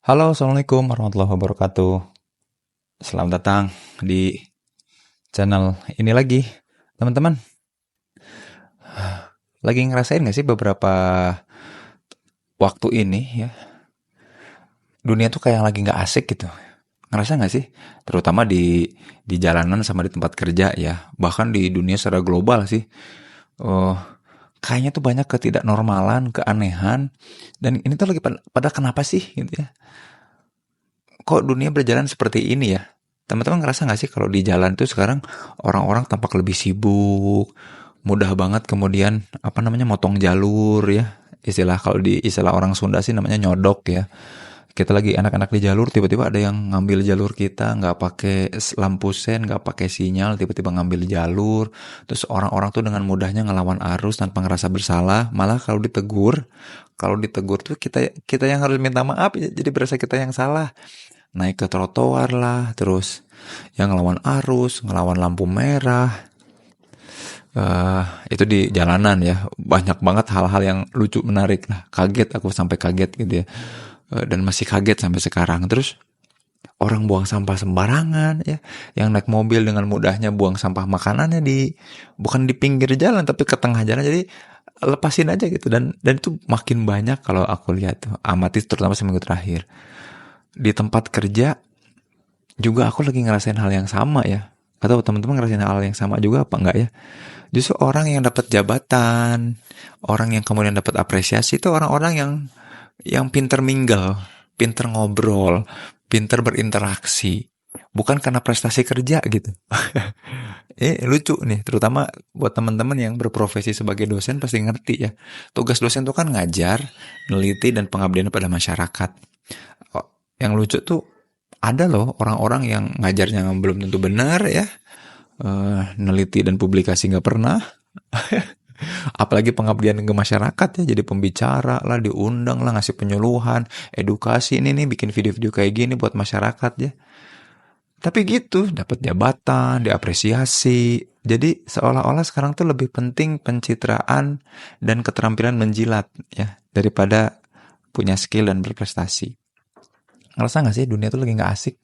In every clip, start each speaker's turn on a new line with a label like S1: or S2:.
S1: Halo, Assalamualaikum warahmatullahi wabarakatuh. Selamat datang di channel ini lagi. Teman-teman, lagi ngerasain gak sih beberapa waktu ini ya, dunia tuh kayak lagi gak asik gitu. Ngerasa gak sih? Terutama di jalanan sama di tempat kerja ya. Bahkan di dunia secara global sih. Oh, kayaknya tuh banyak ketidaknormalan, keanehan. Dan ini tuh lagi pada kenapa sih gitu ya. Kok dunia berjalan seperti ini ya? Teman-teman ngerasa nggak sih kalau di jalan tuh sekarang orang-orang tampak lebih sibuk, mudah banget kemudian apa namanya motong jalur ya. Kalau di istilah orang Sunda sih namanya nyodok ya. Kita lagi anak-anak di jalur, tiba-tiba ada yang ngambil jalur kita, nggak pakai lampu sen, nggak pakai sinyal, tiba-tiba ngambil jalur. Terus orang-orang tuh dengan mudahnya ngelawan arus tanpa ngerasa bersalah. Malah kalau ditegur tuh kita kita yang harus minta maaf, ya. Jadi berasa kita yang salah. Naik ke trotoar lah, terus yang ngelawan arus, ngelawan lampu merah. Itu di jalanan ya, banyak banget hal-hal yang lucu menarik lah. Kaget, aku sampai kaget gitu ya. Dan masih kaget sampai sekarang. Terus orang buang sampah sembarangan ya, yang naik mobil dengan mudahnya buang sampah makanannya bukan di pinggir jalan tapi ke tengah jalan. Jadi lepasin aja gitu, dan itu makin banyak kalau aku lihat tuh, amati terutama seminggu terakhir. Di tempat kerja juga aku lagi ngerasain hal yang sama ya. Atau teman-teman ngerasain hal yang sama juga apa enggak ya? Justru orang yang dapat jabatan, orang yang kemudian dapat apresiasi itu orang-orang yang pinter mingle, pinter ngobrol, pinter berinteraksi. Bukan karena prestasi kerja gitu. Lucu nih, terutama buat teman-teman yang berprofesi sebagai dosen pasti ngerti ya. Tugas dosen itu kan ngajar, neliti, dan pengabdian pada masyarakat. Yang lucu tuh ada loh orang-orang yang ngajarnya belum tentu benar ya, neliti dan publikasi nggak pernah. Apalagi pengabdian ke masyarakat ya, jadi pembicara lah, diundang lah, ngasih penyuluhan, edukasi, ini nih bikin video-video kayak gini buat masyarakat ya. Tapi gitu, dapat jabatan, diapresiasi. Jadi seolah-olah sekarang tuh lebih penting pencitraan dan keterampilan menjilat ya, daripada punya skill dan berprestasi. Ngerasa gak sih dunia tuh lagi gak asik?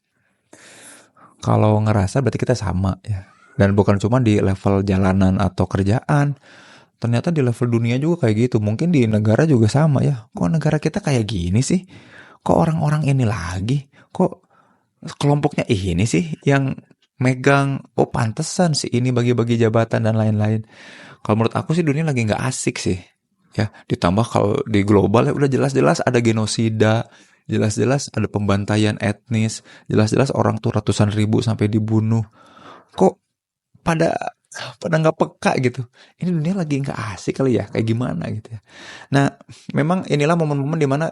S1: Kalau ngerasa berarti kita sama ya. Dan bukan cuma di level jalanan atau kerjaan. Ternyata di level dunia juga kayak gitu. Mungkin di negara juga sama ya. Kok negara kita kayak gini sih? Kok orang-orang ini lagi? Kok kelompoknya ini sih yang megang? Oh pantesan sih ini bagi-bagi jabatan dan lain-lain. Kalau menurut aku sih dunia lagi gak asik sih. Ya, ditambah kalau di global ya udah jelas-jelas ada genosida, jelas-jelas ada pembantaian etnis, jelas-jelas orang tuh ratusan ribu sampai dibunuh. Kok pada pada nggak peka gitu? Ini dunia lagi nggak asik kali ya, kayak gimana gitu ya. Nah, memang inilah momen-momen dimana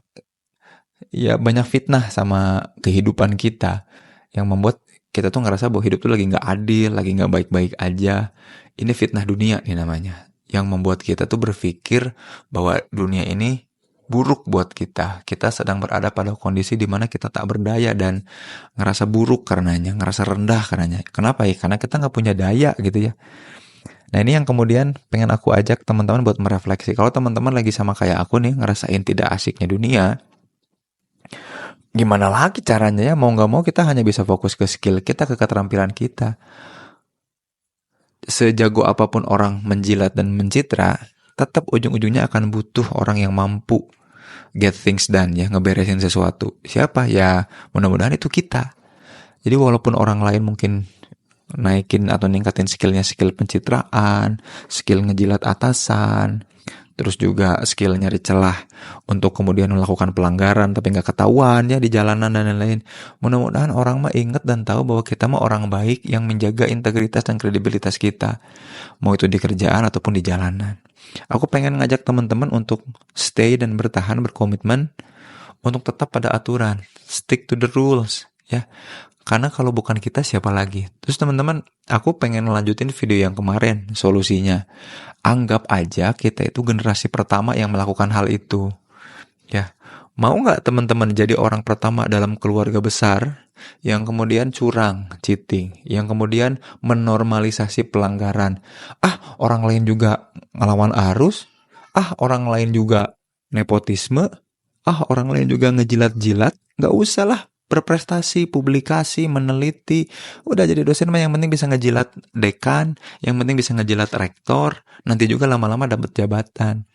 S1: ya banyak fitnah sama kehidupan kita yang membuat kita tuh ngerasa bahwa hidup tuh lagi nggak adil, lagi nggak baik-baik aja. Ini fitnah dunia nih namanya, yang membuat kita tuh berpikir bahwa dunia ini buruk buat kita. Kita sedang berada pada kondisi di mana kita tak berdaya dan ngerasa buruk karenanya, ngerasa rendah karenanya. Kenapa ya? Karena kita nggak punya daya gitu ya. Nah ini yang kemudian pengen aku ajak teman-teman buat merefleksi. Kalau teman-teman lagi sama kayak aku nih, ngerasain tidak asiknya dunia, gimana lagi caranya ya? Mau nggak mau kita hanya bisa fokus ke skill kita, ke keterampilan kita. Sejago apapun orang menjilat dan mencitra, tetap ujung-ujungnya akan butuh orang yang mampu get things done ya, ngeberesin sesuatu. Siapa? Ya mudah-mudahan itu kita. Jadi walaupun orang lain mungkin naikin atau ningkatin skillnya, skill pencitraan, skill ngejilat atasan, terus juga skill nyari celah untuk kemudian melakukan pelanggaran tapi nggak ketahuan ya di jalanan dan lain-lain. Mudah-mudahan orang mah inget dan tahu bahwa kita mah orang baik yang menjaga integritas dan kredibilitas kita, mau itu di kerjaan ataupun di jalanan. Aku pengen ngajak teman-teman untuk stay dan bertahan, berkomitmen untuk tetap pada aturan, stick to the rules ya. Karena kalau bukan kita siapa lagi? Terus teman-teman, aku pengen lanjutin video yang kemarin, solusinya. Anggap aja kita itu generasi pertama yang melakukan hal itu. Ya, mau nggak teman-teman jadi orang pertama dalam keluarga besar yang kemudian curang, cheating, yang kemudian menormalisasi pelanggaran? Orang lain juga ngelawan arus. Orang lain juga nepotisme. orang lain juga ngejilat-jilat, nggak usah lah berprestasi, publikasi, meneliti. Udah jadi dosen mah yang penting bisa ngejilat dekan, yang penting bisa ngejilat rektor, nanti juga lama-lama dapat jabatan.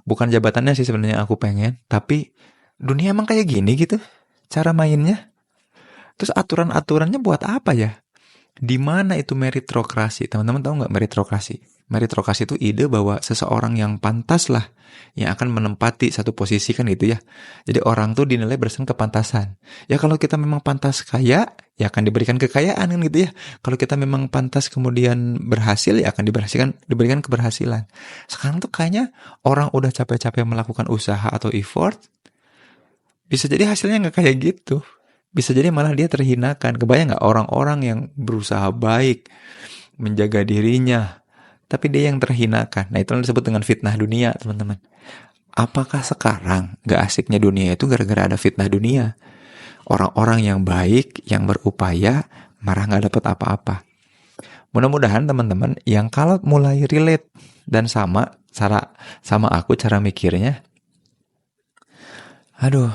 S1: Bukan jabatannya sih sebenarnya aku pengen, tapi dunia emang kayak gini gitu cara mainnya. Terus aturan-aturannya buat apa ya? Di mana itu meritokrasi? Teman-teman tahu nggak meritokrasi? Meritokrasi itu ide bahwa seseorang yang pantas lah yang akan menempati satu posisi kan gitu ya. Jadi orang tuh dinilai berdasarkan kepantasan. Ya kalau kita memang pantas kaya, ya akan diberikan kekayaan kan gitu ya. Kalau kita memang pantas kemudian berhasil, ya akan diberikan keberhasilan. Sekarang tuh kayaknya orang udah capek-capek melakukan usaha atau effort, bisa jadi hasilnya nggak kayak gitu. Bisa jadi malah dia terhinakan. Kebayang nggak orang-orang yang berusaha baik, menjaga dirinya, tapi dia yang terhinakan. Nah, itu yang disebut dengan fitnah dunia, teman-teman. Apakah sekarang nggak asiknya dunia itu gara-gara ada fitnah dunia? Orang-orang yang baik, yang berupaya, marah nggak dapat apa-apa. Mudah-mudahan teman-teman yang kalau mulai relate dan sama aku cara mikirnya, aduh,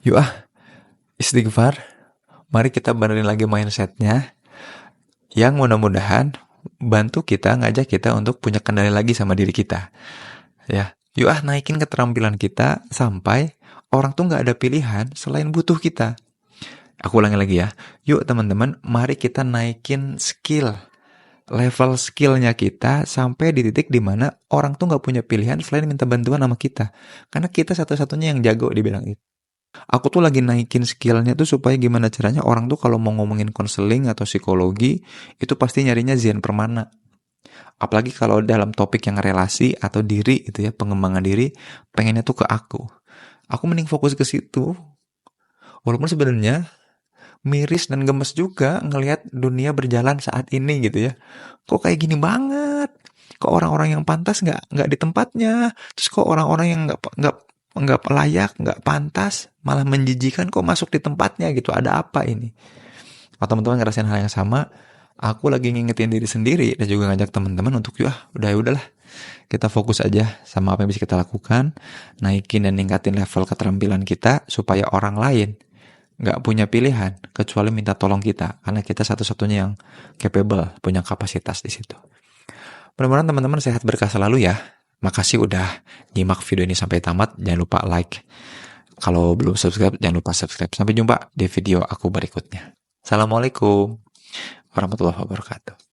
S1: yuk istighfar, mari kita benerin lagi mindsetnya, yang mudah-mudahan bantu kita, ngajak kita untuk punya kendali lagi sama diri kita. Ya, yuk naikin keterampilan kita sampai orang tuh nggak ada pilihan selain butuh kita. Aku ulangi lagi ya. Yuk teman-teman, mari kita naikin level skillnya kita sampai di titik dimana orang tuh nggak punya pilihan selain minta bantuan sama kita. Karena kita satu-satunya yang jago dibilang itu. Aku tuh lagi naikin skillnya tuh supaya gimana caranya orang tuh kalau mau ngomongin konseling atau psikologi, itu pasti nyarinya Zen Permana. Apalagi kalau dalam topik yang relasi atau diri itu ya, pengembangan diri, pengennya tuh ke aku. Aku mending fokus ke situ. Walaupun sebenarnya miris dan gemes juga ngelihat dunia berjalan saat ini gitu ya. Kok kayak gini banget? Kok orang-orang yang pantas nggak di tempatnya? Terus kok orang-orang yang nggak layak, nggak pantas, malah menjijikan kok masuk di tempatnya gitu? Ada apa ini? Kalau teman-teman ngerasain hal yang sama, aku lagi ngingetin diri sendiri dan juga ngajak teman-teman untuk udahlah. Kita fokus aja sama apa yang bisa kita lakukan, naikin dan ningkatin level keterampilan kita supaya orang lain nggak punya pilihan kecuali minta tolong kita, karena kita satu-satunya yang capable, punya kapasitas di situ. Mudah-mudahan teman-teman sehat berkah selalu ya. Makasih udah nyimak video ini sampai tamat. Jangan lupa like. Kalau belum subscribe, jangan lupa subscribe. Sampai jumpa di video aku berikutnya. Assalamualaikum warahmatullahi wabarakatuh.